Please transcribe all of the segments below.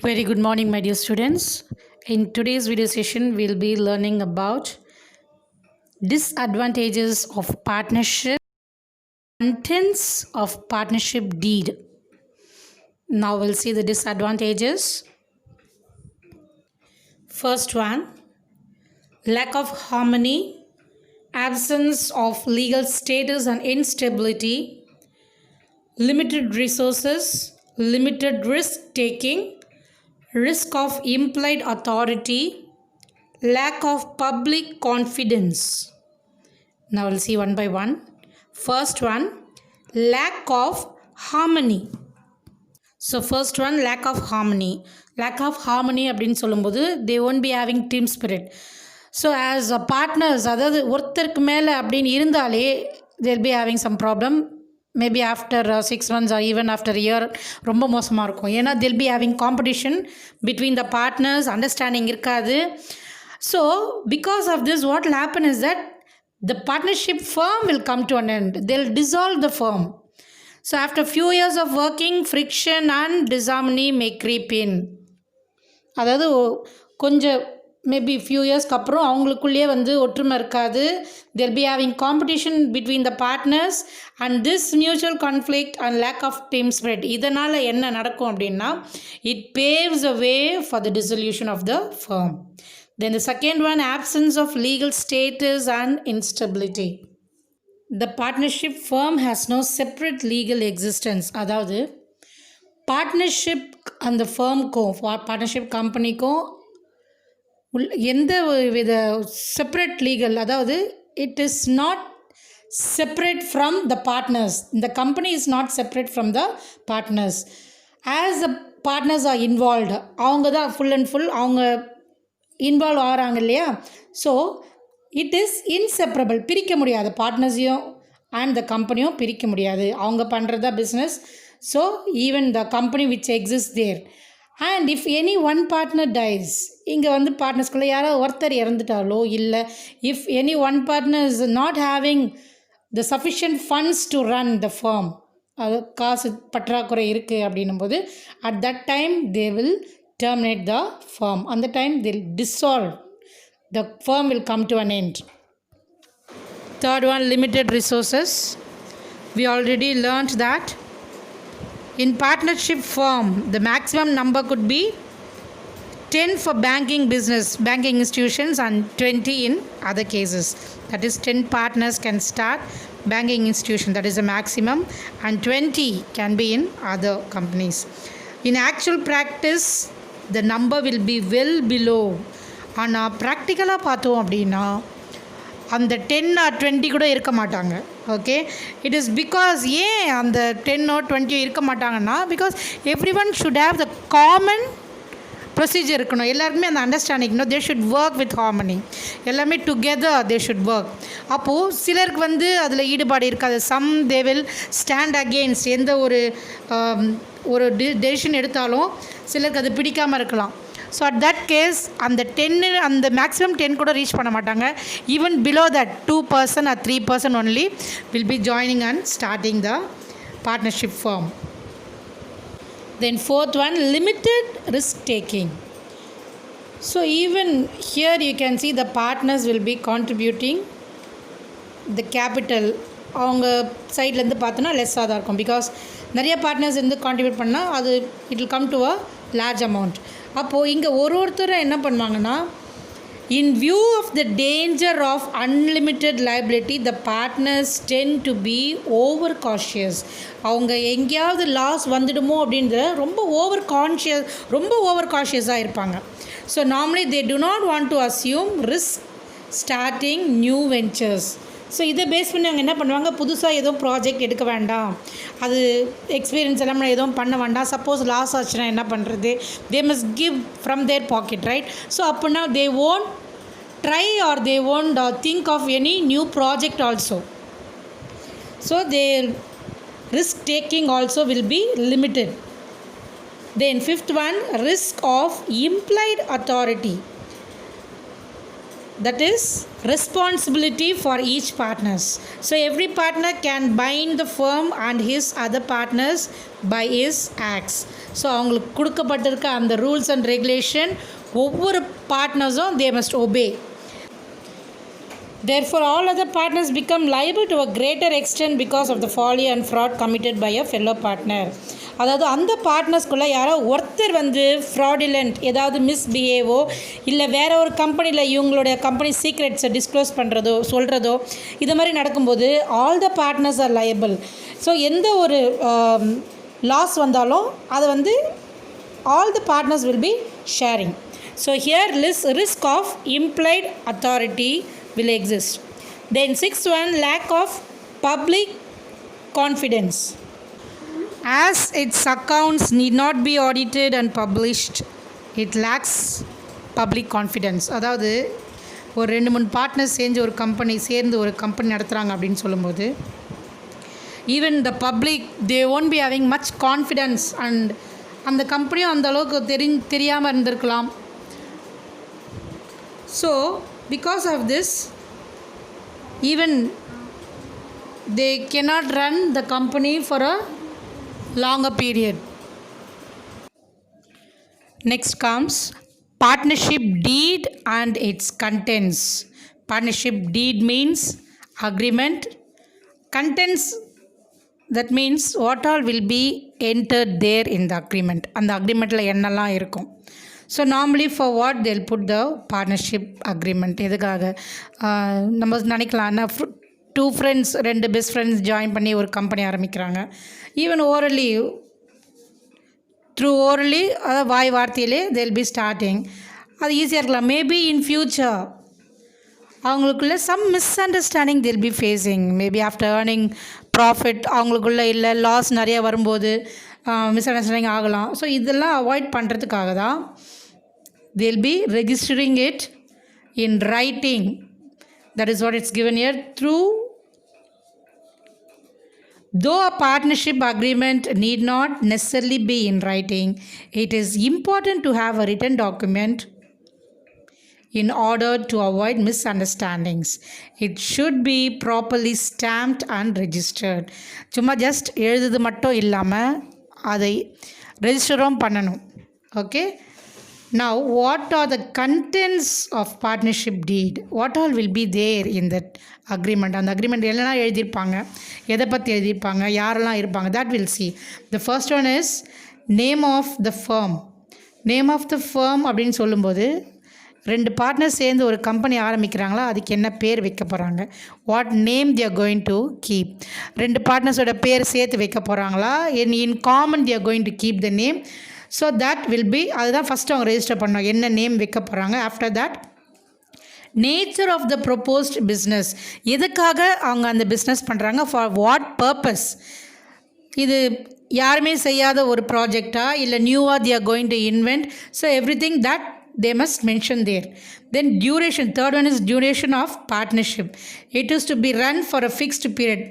Very good morning, my dear students. In today's video session, we'll be learning about disadvantages of partnership, contents of partnership deed. Now we'll see the disadvantages. First one, lack of harmony, absence of legal status and instability, limited resources, limited risk taking, risk of implied authority, lack of public confidence. Now we'll see one by one. First one, lack of harmony. So first one, lack of harmony. Lack of harmony அப்படின்னு சொல்லும்போது they won't be having team spirit. So as a partners, அதாவது ஒருத்தருக்கு மேலே அப்படின்னு இருந்தாலே they'll be having some problem. Maybe after 6 months or even after a year ரொம்ப மோசமாக இருக்கும். ஏன்னா they'll be having competition between the partners, understanding இருக்காது. So because of this, what will happen is that the partnership firm will come to an end. They'll dissolve the firm. So after few years of working, friction and disharmony may creep in. அதாவது கொஞ்சம் maybe few இயர்ஸ்க்கு அப்புறம் அவங்களுக்குள்ளேயே ஒற்றுமை இருக்காது. they'll be having competition between the partners and this mutual conflict and lack of team spirit. இதனால் என்ன நடக்கும் அப்படின்னா it paves a way for the dissolution of the firm. Then the second one, absence of legal status and instability. The partnership firm has no separate legal existence. அதாவது partnership அந்த ஃபர்முக்கும் partnership கம்பெனிக்கும் எந்த வித செப்பரேட் லீகல், அதாவது it is not separate from the partners. இந்த company is not separate from the partners. As the partners are involved, அவங்க தான் ஃபுல் அண்ட் ஃபுல் அவங்க இன்வால்வ் ஆகிறாங்க இல்லையா. ஸோ இட் இஸ் இன்செப்பரபிள், பிரிக்க முடியாது. பார்ட்னர்ஸையும் அண்ட் த கம்பெனியும் பிரிக்க முடியாது. அவங்க பண்ணுறதா business. So even the company which exist there. And if any one partner dies, இங்கே பார்ட்னர்ஸ்குள்ளே யாரோ ஒருத்தர் இறந்துட்டாலோ இல்லை if any one partner is not having the sufficient funds to run the firm, அது காசு பற்றாக்குறை இருக்குது அப்படின்னும் போது at that time they will terminate the firm. On the time they'll dissolve, the firm will come to an end. Third one, limited resources. We already learnt that in partnership firm the maximum number could be 10 for banking business, banking institutions, and 20 in other cases. That is 10 partners can start banking institution, that is the maximum, and 20 can be in other companies. In actual practice the number will be well below. ஆனால் ப்ராக்டிக்கலாக பார்த்தோம் அப்படின்னா அந்த 10 or 20 கூட இருக்க மாட்டாங்க. Okay, it is because ஏன் அந்த 10 or 20 இருக்க மாட்டாங்கன்னா because every one should have the common procedure இருக்கணும். எல்லாருக்குமே அந்த understanding, they should work with harmony. எல்லாமே டுகெதர் தே ஷுட் ஒர்க். அப்போது சிலருக்கு அதில் ஈடுபாடு இருக்காது. Some they will stand against. எந்த ஒரு டெசிஷன் எடுத்தாலும் சிலருக்கு அது பிடிக்காமல் இருக்கலாம். ஸோ அட் தட் கேஸ் அந்த 10 அந்த மேக்ஸிமம் 10 கூட ரீச் பண்ண மாட்டாங்க. Even below that 2% or 3% only will be joining and starting the partnership firm. Then fourth one, limited risk taking. So even here you can see the partners will be contributing the capital. அவங்க சைட்லேருந்து பார்த்தோன்னா லெஸ்ஸாக தான் இருக்கும். Because நிறைய partners contribute பண்ணால் அது it will come to a large amount. அப்போது இங்கே ஒருத்தரும் என்ன பண்ணுவாங்கன்னா, in view of the danger of unlimited liability the partners tend to be over cautious. அவங்க எங்கேயாவது லாஸ் வந்துடுமோ அப்படின்ற ரொம்ப ஓவர் கான்ஷியஸாக இருப்பாங்க. So normally they do not want to assume risk starting new ventures. So இதை பேஸ் பண்ணி அவங்க என்ன பண்ணுவாங்க, புதுசாக எதுவும் ப்ராஜெக்ட் எடுக்க வேண்டாம், அது எக்ஸ்பீரியன்ஸ் எல்லாம் எதுவும் பண்ண வேண்டாம். சப்போஸ் லாஸ் ஆச்சுன்னா என்ன பண்ணுறது, they must give from their pocket, right? So அப்படின்னா they won't try or they won't think of any new project also. So their risk taking also will be limited. Then fifth one, risk of implied authority. That is responsibility for each partners. So every partner can bind the firm and his other partners by his acts. So அவங்களுக்கு கொடுக்கப்பட்டிருக்க அந்த rules and regulation ஒவ்வொரு பார்ட்னர்ஸும் they must obey. Therefore, all other partners become liable to a greater extent because of the folly and fraud committed by a fellow partner. அதாவது அந்த பார்ட்னர்ஸ்குள்ளே யாரோ ஒருத்தர் வந்து ஃப்ராடிலண்ட் ஏதாவது மிஸ்பிஹேவோ இல்லை வேறு ஒரு கம்பெனியில் இவங்களுடைய கம்பெனி சீக்ரெட்ஸை டிஸ்க்ளோஸ் பண்ணுறதோ சொல்கிறதோ இது மாதிரி நடக்கும்போது all the partners R liable. So எந்த ஒரு லாஸ் வந்தாலும் அதை வந்து all the partners will be sharing. So here risk of implied authority will exist. Then sixth one, lack of public confidence. As its accounts need not be audited and published, it lacks public confidence. அதாவது ஒரு 2-3 partners சேர்ந்து ஒரு company நடத்துகிறாங்க அப்படின்னு சொல்லும்போது even the public they won't be having much confidence and அந்த கம்பெனியும் அந்த அளவுக்கு தெரியாமல் இருந்திருக்கலாம். So because of this, even they cannot run the company for a longer period. Next comes partnership deed and its contents. Partnership deed means agreement. Contents, that means what all will be entered there in the agreement. And the agreement la ennala irukum. So normally for what they'll put the partnership agreement. எதுக்காக நம்ம நினைக்கலாம் 2 friends 2 best friends join பண்ணி ஒரு company ஆரம்பிக்கிறாங்க. Even orally அதாவது வார்த்தையிலே they'll be starting. அது ஈஸியாக இருக்கலாம். மேபி இன் ஃப்யூச்சர் அவங்களுக்குள்ள some misunderstanding they'll be facing. Maybe after earning profit அவங்களுக்குள்ள இல்லை லாஸ் நிறையா வரும்போது மிஸ்அண்டர்ஸ்டாண்டிங் ஆகலாம். ஸோ இதெல்லாம் அவாய்ட் பண்ணுறதுக்காக தான் they'll be registering it in writing. That is what it's given here. Though a partnership agreement need not necessarily be in writing, it is important to have a written document in order to avoid misunderstandings. It should be properly stamped and registered. சும்மா just எழுதுது மட்டும் இல்லாமல் அதை ரெஜிஸ்டரும் பண்ணணும். Okay. Now, what are the contents of partnership deed? What all will be there in that agreement? And the agreement எல்லாம் எழுதியிருப்பாங்க, எதை பற்றி எழுதியிருப்பாங்க, யாரெல்லாம் இருப்பாங்க, that we'll see. The first one is name of the firm. Name of the firm அப்படின்னு சொல்லும்போது 2 partners சேர்ந்து ஒரு கம்பெனி ஆரம்பிக்கிறாங்களா, அதுக்கு என்ன பேர் வைக்க போகிறாங்க, what name they are going to keep. 2 பார்ட்னர்ஸோட பேர் சேர்த்து வைக்க போகிறாங்களா, in common they are going to keep the name. So that will be, அதுதான் ஃபஸ்ட்டு அவங்க ரெஜிஸ்டர் பண்ணோம், என்ன நேம் வைக்க போகிறாங்க. After that nature of the proposed business, எதுக்காக அவங்க அந்த பிஸ்னஸ் பண்ணுறாங்க, ஃபார் வாட் பர்பஸ், இது யாருமே செய்யாத ஒரு ப்ராஜெக்டா இல்லை நியூவாக they are going to invent. So everything that they must mention there. Then duration, third one is duration of partnership. It is to be run for a fixed period.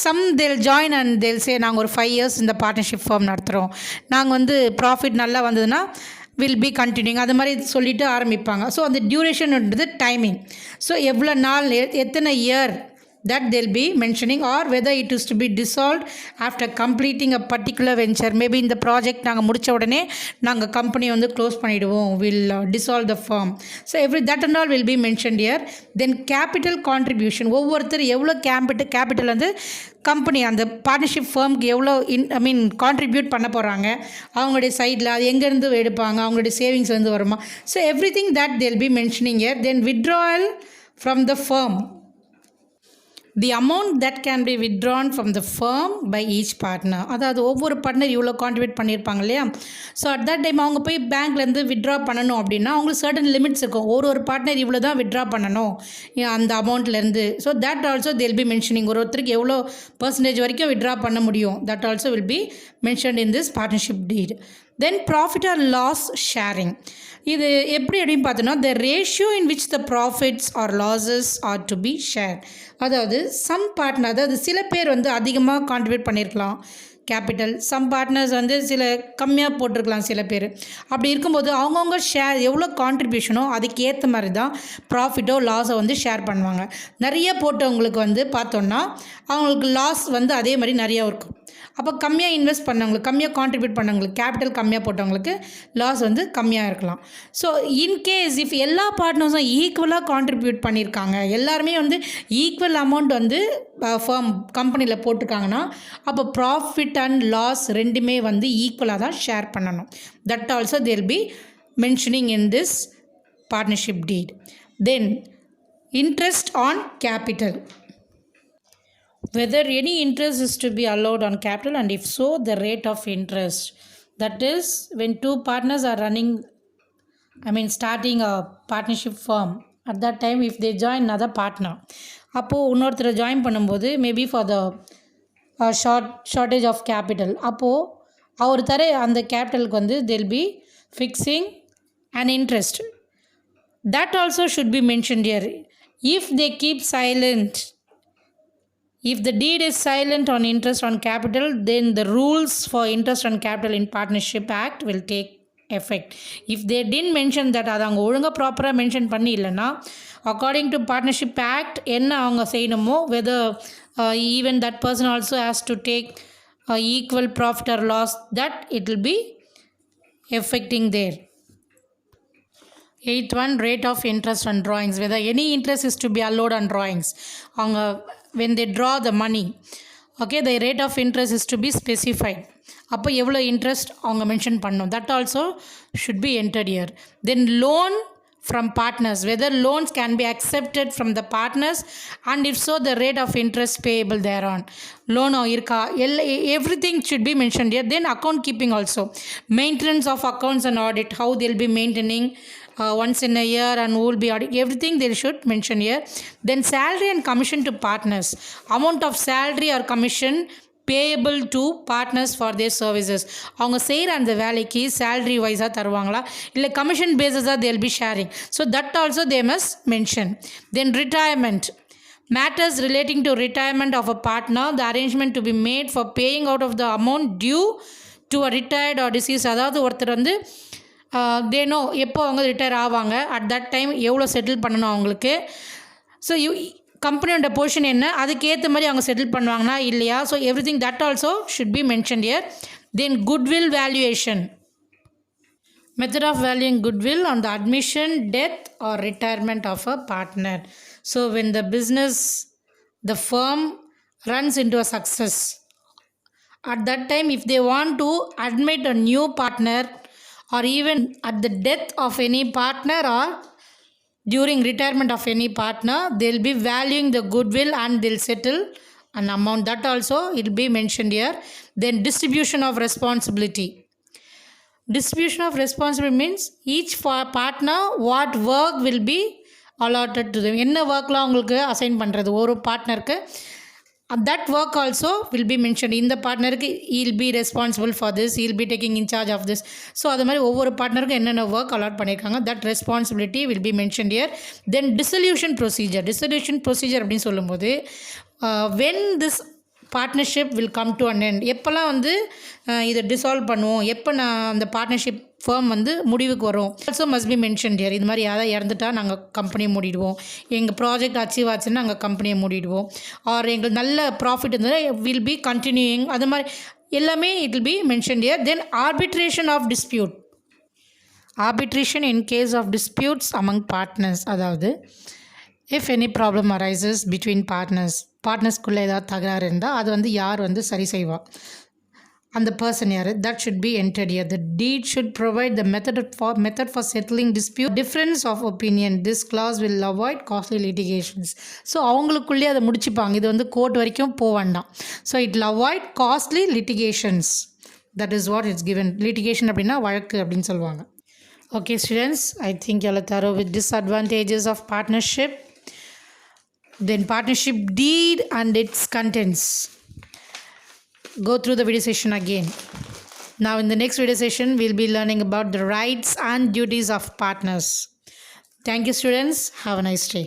Some they'll join and they'll say நாங்கள் ஒரு 5 years இந்த partnership form நடத்துகிறோம், நாங்கள் வந்து profit நல்லா வந்ததுன்னா will be continuing, அது மாதிரி சொல்லிவிட்டு ஆரம்பிப்பாங்க. ஸோ அந்த டியூரேஷன்ன்றது டைமிங். ஸோ எவ்வளோ நாள், எத்தனை year, that they'll be mentioning, or whether it is to be dissolved after completing a particular venture. Maybe இந்த ப்ராஜெக்ட் நாங்கள் முடித்த உடனே நாங்கள் கம்பெனி வந்து க்ளோஸ் பண்ணிவிடுவோம், will dissolve the firm. So that and all will be mentioned here. Then capital contribution, ஒவ்வொருத்தர் எவ்வளோ capital வந்து கம்பெனி அந்த பார்ட்னர்ஷிப் ஃபர்முக்கு எவ்வளோ கான்ட்ரிபியூட் பண்ண போகிறாங்க, அவங்களுடைய சைடில் அது எங்கேருந்து எடுப்பாங்க, அவங்களுடைய சேவிங்ஸ்லேருந்து வருமா. So everything that they'll be mentioning here. Then withdrawal from the firm, the amount that can be withdrawn from the firm by each partner. அதாவது ஒவ்வொரு பார்ட்னர் இவ்வளோ கான்ட்ரிபியூட் பண்ணியிருப்பாங்க இல்லையா. ஸோ அட் தட் டைம் அவங்க போய் பேங்க்லேருந்து வித்ட்ரா பண்ணணும் அப்படின்னா அவங்களுக்கு சர்டன் லிமிட்ஸ் இருக்கும், ஒரு பார்ட்னர் இவ்வளோ தான் வித்ட்ரா பண்ணணும் அந்த அமௌண்ட்லேருந்து. So that also they'll be mentioning, ஒருத்தருக்கு எவ்வளோ பர்சன்டேஜ் வரைக்கும் வித்ட்ரா பண்ண முடியும், that also will be mentioned in this partnership deed. Then profit or loss sharing, இது எப்படி அப்படின்னு பார்த்தோன்னா the ratio in which the profits or losses are to be shared. அதாவது சம் பார்ட்னர், அதாவது சில பேர் வந்து அதிகமாக கான்ட்ரிபியூட் பண்ணியிருக்கலாம், கேபிட்டல். சம் பார்ட்னர்ஸ் வந்து சில கம்மியாக போட்டிருக்கலாம் சில பேர். அப்படி இருக்கும்போது அவங்கவுங்க ஷேர் எவ்வளோ கான்ட்ரிபியூஷனோ அதுக்கேற்ற மாதிரி தான் ப்ராஃபிட்டோ லாஸோ வந்து ஷேர் பண்ணுவாங்க. நிறைய போட்டவங்களுக்கு வந்து பார்த்தோன்னா அவங்களுக்கு லாஸ் வந்து அதே மாதிரி நிறையா இருக்கும். அப்போ கம்மியாக இன்வெஸ்ட் பண்ணவங்களுக்கு, கம்மியாக கான்ட்ரிபியூட் பண்ணவங்களுக்கு, கேபிட்டல் கம்மியாக போட்டவங்களுக்கு லாஸ் வந்து கம்மியாக இருக்கலாம். ஸோ இன்கேஸ் இஃப் எல்லா பார்ட்னர்ஸும் ஈக்குவலாக கான்ட்ரிபியூட் பண்ணியிருக்காங்க, எல்லாருமே வந்து ஈக்குவல் அமௌண்ட் வந்து ஃபர்ம் கம்பெனியில் போட்டிருக்காங்கன்னா அப்போ ப்ராஃபிட் அண்ட் லாஸ் ரெண்டுமே வந்து ஈக்குவலாக தான் ஷேர் பண்ணணும். That also they'll be mentioning in this partnership deed. Then interest on capital. Whether any interest is to be allowed on capital, and if so, the rate of interest. That is, when two partners are starting a partnership firm, at that time if they join another partner, அப்போது இன்னொருத்தரை join பண்ணும்போது maybe for the shortage of capital, அப்போது அவர் தர அந்த கேபிட்டலுக்கு வந்து they'll be fixing an interest. That also should be mentioned here. If they keep silent, if the deed is silent on interest on capital, then the rules for interest on capital in Partnership Act will take effect. If they didn't mention that, அது அவங்க ஒழுங்காக ப்ராப்பராக mention பண்ணி இல்லைன்னா according to partnership act என்ன அவங்க செய்யணுமோ, whether even that person also has to take equal profit or loss, that it will be affecting there. 8th one, rate of interest on drawings. Whether any interest is to be allowed on drawings. அவங்க when they draw the money, okay, the rate of interest is to be specified. அப்போ எவ்வளோ interest அவங்க mention பண்ணணும். That also should be entered year. Then loan from partners, whether loans can be accepted from the partners, and if so, the rate of interest payable thereon. Loan irka, everything should be mentioned here. Then account keeping also, maintenance of accounts and audit, how they'll be maintaining once in a year and who will be auditing, everything they should mention here. Then salary and commission to partners, amount of salary or commission payable to partners for their services. அவங்க செய்கிற அந்த வேலைக்கு salary வைஸாக தருவாங்களா இல்லை commission பேஸஸாக they'll be sharing. So that also they must mention. Then retirement, matters relating to retirement of a partner, the arrangement to be made for paying out of the amount due to a retired or deceased. அதாவது ஒருத்தர் வந்து தேனோ எப்போ அவங்க retire ஆவாங்க, at that time எவ்வளோ settle பண்ணணும் அவங்களுக்கு. So கம்பெனியோட பொசிஷன் என்ன, அதுக்கேற்ற மாதிரி அவங்க செட்டில் பண்ணுவாங்கன்னா இல்லையா. So everything that also should be mention here. Then goodwill valuation, method of valuing goodwill on the admission, death or retirement of a partner. So when the business, the firm runs into a success, at that time if they want to admit a new partner, or even at the death of any partner or during retirement of any partner, they'll be valuing the goodwill and they'll settle an amount. That also it will be mentioned here. Then distribution of responsibility. Distribution of responsibility means each partner what work will be allotted to them. என்ன ஒர்க்லாம் உங்களுக்கு assign பண்ணுறது ஒரு பார்ட்னருக்கு, that work also will be mentioned. இந்த பார்ட்னருக்கு he'll be responsible for this, he'll be taking in charge of this. So அது மாதிரி ஒவ்வொரு பார்ட்னருக்கும் என்னென்ன ஒர்க் அலாட் பண்ணியிருக்காங்க, that responsibility will be mentioned here. Then dissolution procedure. Dissolution procedure அப்படின்னு சொல்லும்போது when this partnership will come to an end, எப்போல்லாம் வந்து இதை டிசால்வ் பண்ணுவோம், எப்போ நான் அந்த பார்ட்னர்ஷிப் ஃபர்ம் வந்து முடிவுக்கு வரும். Also must be mention dear. இது மாதிரி யாராவது இறந்துட்டா நாங்கள் கம்பெனியை மூடிடுவோம், எங்கள் ப்ராஜெக்ட் அச்சீவ் ஆச்சுன்னா நாங்கள் கம்பெனியை மூடிடுவோம், ஆர் எங்களுக்கு நல்ல ப்ராஃபிட் இருந்தது வில் பி கண்டினியூயிங், அது மாதிரி எல்லாமே it will be mention dear. Then arbitration of dispute. Arbitration in case of disputes among partners, அதாவது if any problem arises between பார்ட்னர்ஸ்குள்ளே ஏதாவது தகராறு இருந்தால் அது வந்து யார் வந்து சரி செய்வா, அந்த பர்சன் யார், that should be entered here. The deed should provide the method for settling dispute, difference of opinion, this clause will avoid costly litigations. So அவங்களுக்குள்ளேயே அதை முடிச்சுப்பாங்க, இது வந்து கோர்ட் வரைக்கும் போக வேண்டாம். So it will avoid costly litigations. That is what it's given. Litigation அப்படின்னா வழக்கு அப்படின்னு சொல்லுவாங்க. Okay students, I think you are thorough with disadvantages of partnership. Then partnership deed and its contents. Go through the video session again. Now in the next video session, we'll be learning about the rights and duties of partners. Thank you students. Have a nice day.